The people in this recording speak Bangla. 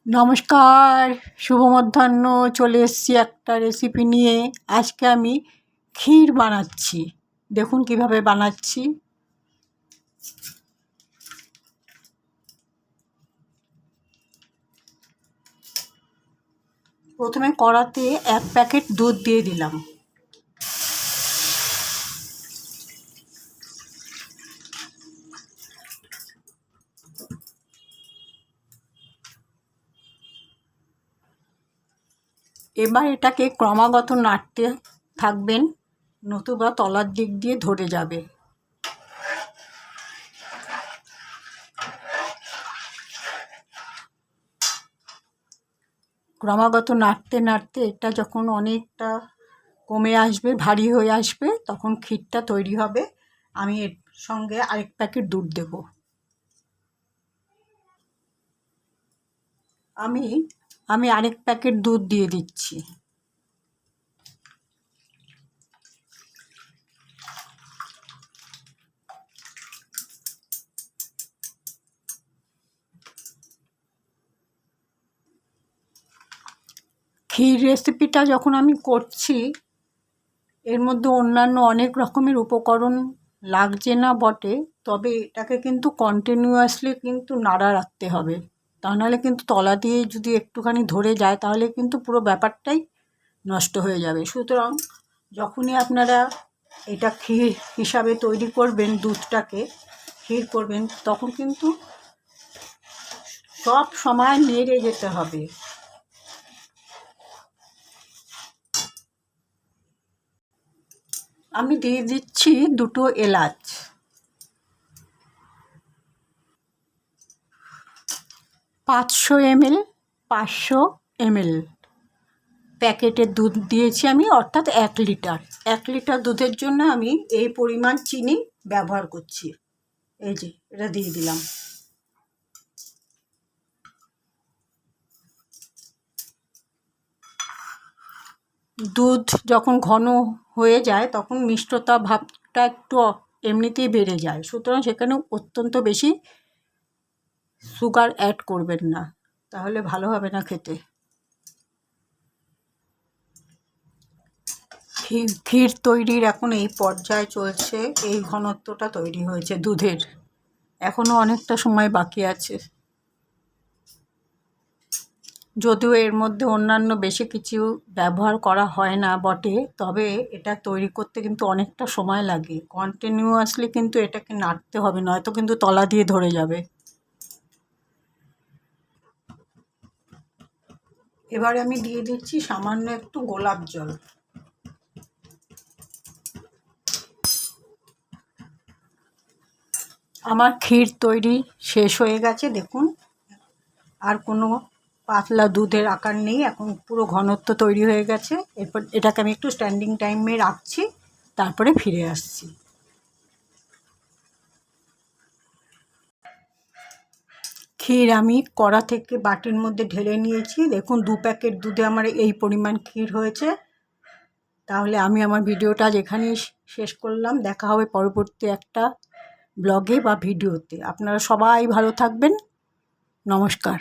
নমস্কার, শুভ মধ্যাহ্ন। চলে এসেছি একটা রেসিপি নিয়ে। আজকে আমি ক্ষীর বানাচ্ছি। দেখুন কিভাবে বানাচ্ছি। প্রথমে কড়াতে 1 প্যাকেট দুধ দিয়ে দিলাম। এবার এটাকে ক্রমাগত নাড়তে থাকবেন, নতুবা তলার দিক দিয়ে ধরে যাবে। ক্রমাগত নাড়তে নাড়তে এটা যখন অনেকটা কমে আসবে, ভারী হয়ে আসবে, তখন ক্ষীরটা তৈরি হবে। আমি এর সঙ্গে আরেক প্যাকেট দুধ দেব। আমি আরেক প্যাকেট দুধ দিয়ে দিচ্ছি। ক্ষীর রেসিপিটা যখন আমি করছি, এর মধ্যে অন্যান্য অনেক রকমের উপকরণ লাগছে না বটে, তবে এটাকে কিন্তু কন্টিনিউয়াসলি কিন্তু নাড়া রাখতে হবে। তা নাহলে কিন্তু তলা দিয়ে যদি একটুখানি ধরে যায়, তাহলে কিন্তু পুরো ব্যাপারটাই নষ্ট হয়ে যাবে। সুতরাং যখনই আপনারা এটা ক্ষীর হিসাবে তৈরি করবেন, দুধটাকে ক্ষীর করবেন, তখন কিন্তু সব সময় নেড়ে যেতে হবে। আমি দিয়ে দিচ্ছি 2টো এলাচ। 500 ml প্যাকেটের দুধ দিয়েছি আমি, অর্থাৎ 1 লিটার। 1 লিটার দুধের জন্য আমি এই পরিমাণ চিনি ব্যবহার করছি। এই যে এটা দিয়ে দিলাম। দুধ যখন ঘন হয়ে যায়, তখন মিষ্টতা ভাবটা একটু এমনিতেই বেড়ে যায়। সুতরাং সেখানে অত্যন্ত বেশি সুগার অ্যাড করবেন না, তাহলে ভালো হবে না খেতে। ক্ষীর তৈরির এখন এই পর্যায়ে চলছে, এই ঘনত্বটা তৈরি হয়েছে দুধের। এখনও অনেকটা সময় বাকি আছে। যদিও এর মধ্যে অন্যান্য বেশি কিছু ব্যবহার করা হয় না বটে, তবে এটা তৈরি করতে কিন্তু অনেকটা সময় লাগে। কন্টিনিউয়াসলি কিন্তু এটাকে নাড়তে হবে, নয়তো কিন্তু তলা দিয়ে ধরে যাবে। এবারে আমি দিয়ে দিচ্ছি সামান্য একটু গোলাপ জল। আমার ক্ষীর তৈরি শেষ হয়ে গেছে, দেখুন। আর কোনো পাতলা দুধের আকার নেই, এখন পুরো ঘনত্ব তৈরি হয়ে গেছে। এরপর এটাকে আমি একটু স্ট্যান্ডিং টাইমে রাখছি, তারপরে ফিরে আসছি। ক্ষীর আমি কড়া থেকে বাটির মধ্যে ঢেলে নিয়েছি। দেখুন 2 প্যাকেট দুধে আমার এই পরিমাণ ক্ষীর হয়েছে। তাহলে আমি আমার ভিডিওটা আজ এখানেই শেষ করলাম। দেখা হবে পরবর্তী একটা ব্লগে বা ভিডিওতে। আপনারা সবাই ভালো থাকবেন। নমস্কার।